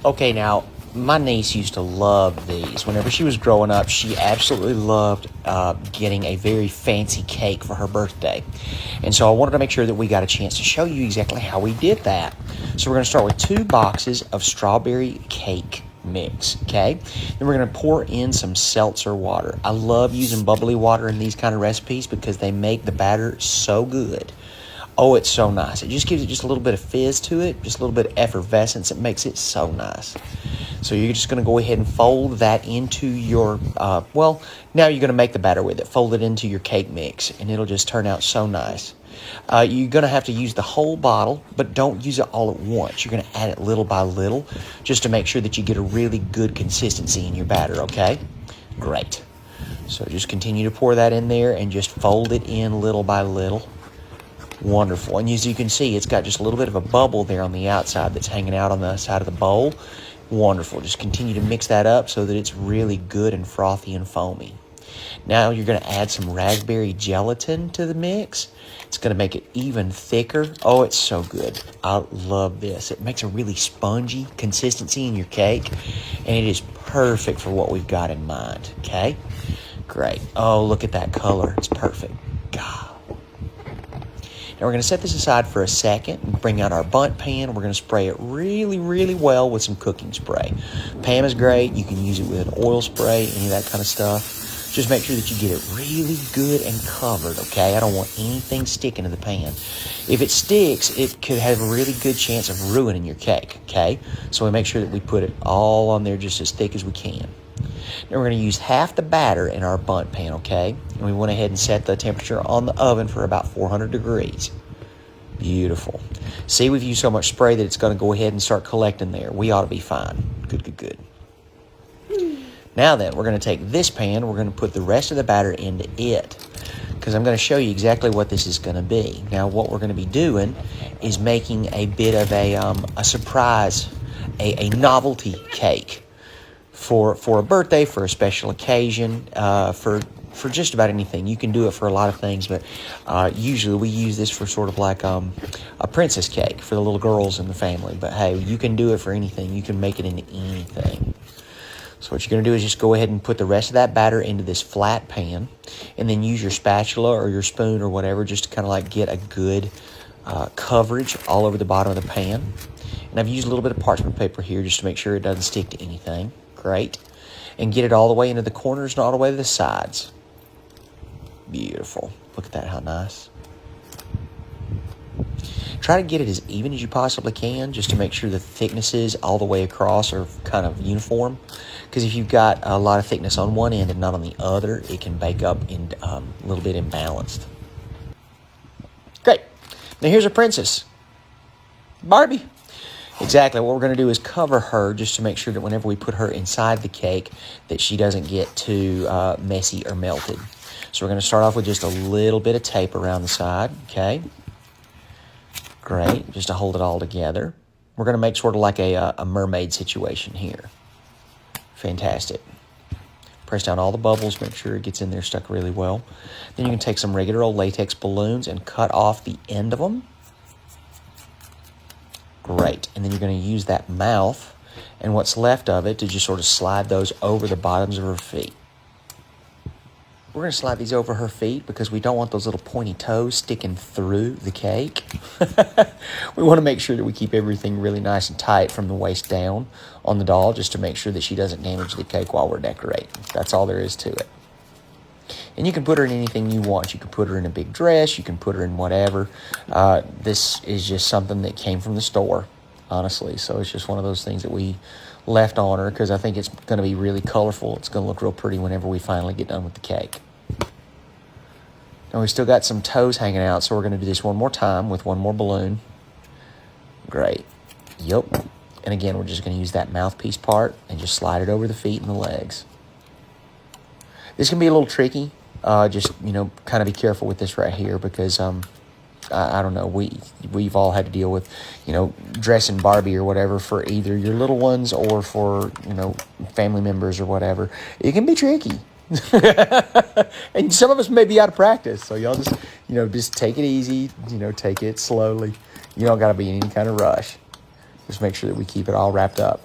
Okay, now, my niece used to love these. Whenever she was growing up, she absolutely loved getting a very fancy cake for her birthday. And so I wanted to make sure that we got a chance to show you exactly how we did that. So we're going to start with 2 boxes of strawberry cake mix, okay? Then we're going to pour in some seltzer water. I love using bubbly water in these kind of recipes because they make the batter so good. Oh, it's so nice. It just gives it just a little bit of fizz to it, just a little bit of effervescence. It makes it so nice. So you're just going to go ahead and fold that into your, well, now you're going to make the batter with it. Fold it into your cake mix, and it'll just turn out so nice. You're going to have to use the whole bottle, but don't use it all at once. You're going to add it little by little just to make sure that you get a really good consistency in your batter, okay? Great. So just continue to pour that in there and just fold it in little by little. Wonderful. And as you can see, it's got just a little bit of a bubble there on the outside that's hanging out on the side of the bowl. Wonderful. Just continue to mix that up so that it's really good and frothy and foamy. Now you're going to add some raspberry gelatin to the mix. It's going to make it even thicker. Oh, it's so good. I love this. It makes a really spongy consistency in your cake, and it is perfect for what we've got in mind, okay? Great. Oh, look at that color. It's perfect. God. Now we're going to set this aside for a second and bring out our bundt pan. We're going to spray it really, really well with some cooking spray. Pam is great. You can use it with an oil spray, any of that kind of stuff. Just make sure that you get it really good and covered, okay? I don't want anything sticking to the pan. If it sticks, it could have a really good chance of ruining your cake, okay? So we make sure that we put it all on there just as thick as we can. Now we're going to use half the batter in our bundt pan, okay? And we went ahead and set the temperature on the oven for about 400 degrees. Beautiful. See, we've used so much spray that it's going to go ahead and start collecting there. We ought to be fine. Good, good, good. Now then, we're going to take this pan, we're going to put the rest of the batter into it, because I'm going to show you exactly what this is going to be. Now, what we're going to be doing is making a bit of a surprise, a novelty cake for a birthday, for a special occasion, for just about anything. You can do it for a lot of things, but usually we use this for sort of like a princess cake for the little girls in the family. But hey, you can do it for anything. You can make it into anything. So what you're going to do is just go ahead and put the rest of that batter into this flat pan, and then use your spatula or your spoon or whatever just to kind of like get a good coverage all over the bottom of the pan. And I've used a little bit of parchment paper here just to make sure it doesn't stick to anything. Great. And get it all the way into the corners and all the way to the sides. Beautiful. Look at that, how nice. Try to get it as even as you possibly can just to make sure the thicknesses all the way across are kind of uniform. Because if you've got a lot of thickness on one end and not on the other, it can bake up in a little bit imbalanced. Great. Now here's a princess. Barbie. Exactly. What we're going to do is cover her just to make sure that whenever we put her inside the cake that she doesn't get too messy or melted. So we're going to start off with just a little bit of tape around the side, okay? Great, just to hold it all together. We're going to make sort of like a mermaid situation here. Fantastic. Press down all the bubbles, make sure it gets in there stuck really well. Then you can take some regular old latex balloons and cut off the end of them. Great, and then you're going to use that mouth and what's left of it to just sort of slide those over the bottoms of her feet. We're going to slide these over her feet because we don't want those little pointy toes sticking through the cake. We want to make sure that we keep everything really nice and tight from the waist down on the doll just to make sure that she doesn't damage the cake while we're decorating. That's all there is to it. And you can put her in anything you want. You can put her in a big dress. You can put her in whatever. This is just something that came from the store, honestly. So it's just one of those things that we left on her because I think it's going to be really colorful. It's going to look real pretty whenever we finally get done with the cake. Now we still got some toes hanging out, so we're going to do this one more time with one more balloon. Great. Yep. And again, we're just going to use that mouthpiece part and just slide it over the feet and the legs. This can be a little tricky. Just, kind of be careful with this right here because I don't know, we've all had to deal with, dressing Barbie or whatever for either your little ones or for, family members or whatever. It can be tricky. And some of us may be out of practice. So y'all just take it easy, take it slowly. You don't got to be in any kind of rush. Just make sure that we keep it all wrapped up.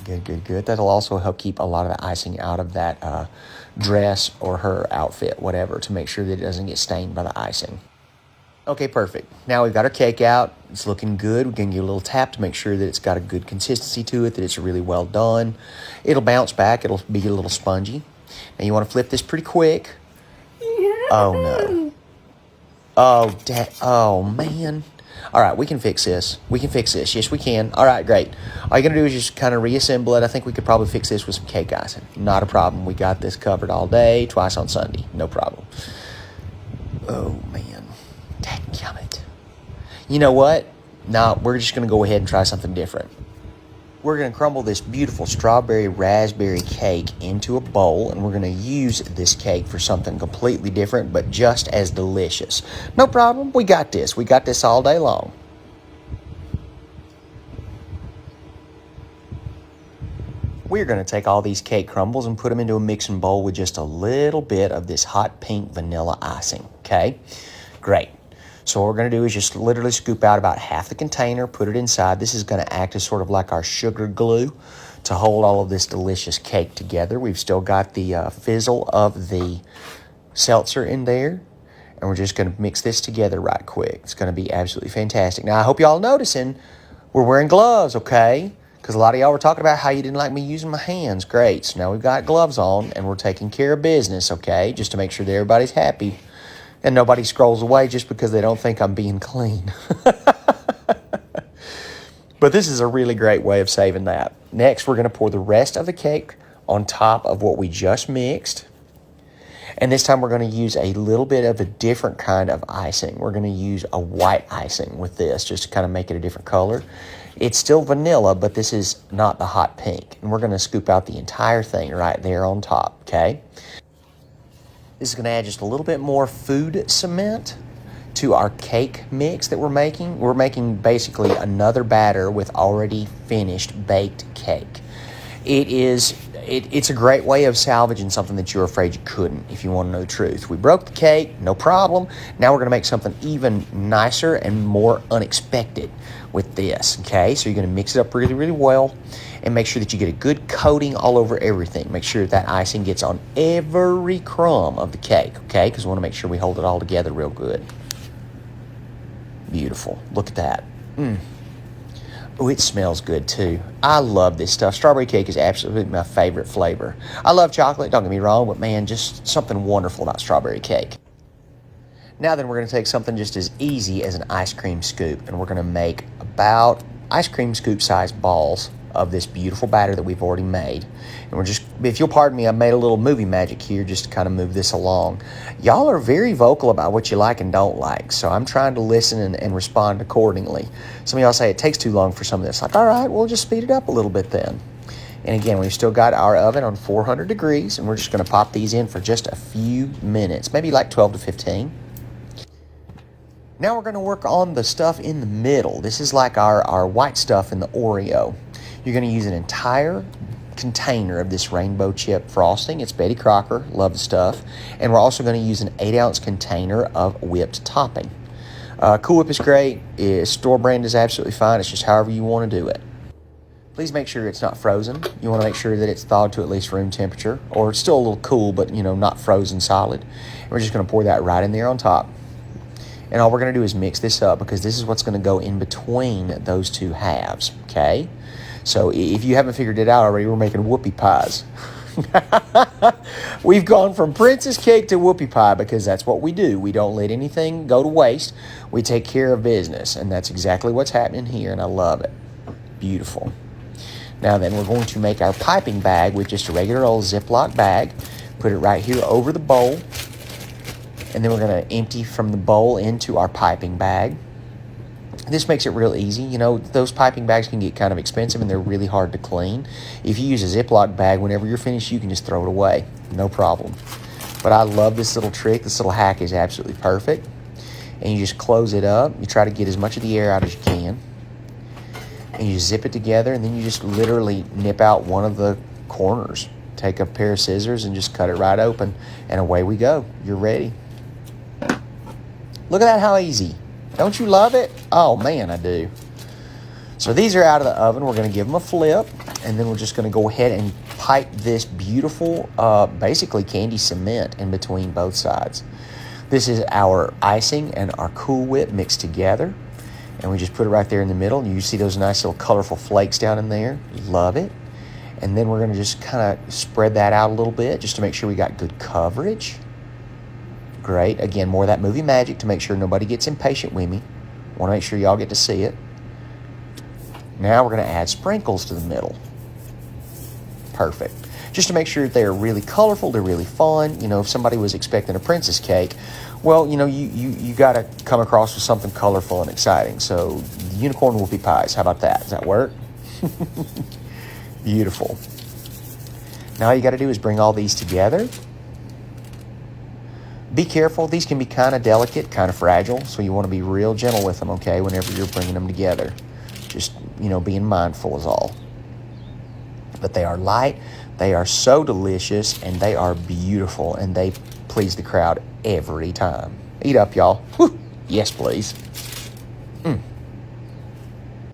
Good, good, good. That'll also help keep a lot of the icing out of that dress or her outfit, whatever, to make sure that it doesn't get stained by the icing. Okay, perfect. Now we've got our cake out. It's looking good. We're going to give it a little tap to make sure that it's got a good consistency to it, that it's really well done. It'll bounce back. It'll be a little spongy. Now you want to flip this pretty quick. Oh, no. Oh, man. All right, we can fix this. We can fix this. Yes, we can. All right, great. All you're going to do is just kind of reassemble it. I think we could probably fix this with some cake icing. Not a problem. We got this covered all day, twice on Sunday. No problem. Oh, man. Dadgummit. You know what? No, we're just going to go ahead and try something different. We're going to crumble this beautiful strawberry raspberry cake into a bowl, and we're going to use this cake for something completely different, but just as delicious. No problem. We got this. We got this all day long. We're going to take all these cake crumbles and put them into a mixing bowl with just a little bit of this hot pink vanilla icing, okay? Great. So what we're going to do is just literally scoop out about half the container, put it inside. This is going to act as sort of like our sugar glue to hold all of this delicious cake together. We've still got the fizzle of the seltzer in there, and we're just going to mix this together right quick. It's going to be absolutely fantastic. Now, I hope y'all noticing we're wearing gloves, okay? Because a lot of y'all were talking about how you didn't like me using my hands. Great. So now we've got gloves on, and we're taking care of business, okay? Just to make sure that everybody's happy. And nobody scrolls away just because they don't think I'm being clean. But this is a really great way of saving that. Next, we're going to pour the rest of the cake on top of what we just mixed. And this time we're going to use a little bit of a different kind of icing. We're going to use a white icing with this just to kind of make it a different color. It's still vanilla, but this is not the hot pink. And we're going to scoop out the entire thing right there on top, okay? This is going to add just a little bit more food cement to our cake mix that we're making. We're making basically another batter with already finished baked cake. It's a great way of salvaging something that you're afraid you couldn't, if you want to know the truth. We broke the cake, no problem. Now we're going to make something even nicer and more unexpected with this, okay? So you're going to mix it up really, really well and make sure that you get a good coating all over everything. Make sure that icing gets on every crumb of the cake, okay? Because we want to make sure we hold it all together real good. Beautiful. Look at that. Oh, it smells good too. I love this stuff. Strawberry cake is absolutely my favorite flavor. I love chocolate, don't get me wrong, but man, just something wonderful about strawberry cake. Now then, we're going to take something just as easy as an ice cream scoop, and we're going to make about ice cream scoop size balls of this beautiful batter that we've already made. And we're just, if you'll pardon me, I made a little movie magic here just to kind of move this along. Y'all are very vocal about what you like and don't like, so I'm trying to listen and respond accordingly. Some of y'all say it takes too long for some of this. Like, all right, we'll just speed it up a little bit then. And again, we've still got our oven on 400 degrees, and we're just going to pop these in for just a few minutes, maybe like 12 to 15. Now we're going to work on the stuff in the middle. This is like our white stuff in the Oreo. You're going to use an entire container of this rainbow chip frosting. It's Betty Crocker. Love the stuff. And we're also going to use an 8-ounce container of whipped topping. Cool Whip is great. Store brand is absolutely fine. It's just however you want to do it. Please make sure it's not frozen. You want to make sure that it's thawed to at least room temperature, or it's still a little cool, but not frozen solid. And we're just going to pour that right in there on top. And all we're going to do is mix this up, because this is what's going to go in between those two halves, okay? So if you haven't figured it out already, we're making whoopie pies. We've gone from princess cake to whoopie pie because that's what we do. We don't let anything go to waste. We take care of business, and that's exactly what's happening here, and I love it. Beautiful. Now then, we're going to make our piping bag with just a regular old Ziploc bag. Put it right here over the bowl. And then we're going to empty from the bowl into our piping bag. This makes it real easy. Those piping bags can get kind of expensive, and they're really hard to clean. If you use a Ziploc bag, whenever you're finished, you can just throw it away. No problem. But I love this little trick. This little hack is absolutely perfect. And you just close it up. You try to get as much of the air out as you can. And you zip it together, and then you just literally nip out one of the corners. Take a pair of scissors and just cut it right open. And away we go. You're ready. Look at that, how easy. Don't you love it? Oh, man, I do. So these are out of the oven. We're going to give them a flip, and then we're just going to go ahead and pipe this beautiful, basically candy cement in between both sides. This is our icing and our Cool Whip mixed together, and we just put it right there in the middle. And you see those nice little colorful flakes down in there. Love it. And then we're going to just kind of spread that out a little bit just to make sure we got good coverage. Great. Again, more of that movie magic to make sure nobody gets impatient with me. Want to make sure y'all get to see it. Now we're going to add sprinkles to the middle. Perfect. Just to make sure that they're really colorful, they're really fun. You know, if somebody was expecting a princess cake, well, you know, you got to come across with something colorful and exciting. So, unicorn whoopie pies, how about that? Does that work? Beautiful. Now all you got to do is bring all these together. Be careful. These can be kind of delicate, kind of fragile, so you want to be real gentle with them, okay, whenever you're bringing them together. Just, you know, being mindful is all. But they are light, they are so delicious, and they are beautiful, and they please the crowd every time. Eat up, y'all. Whew. Yes, please.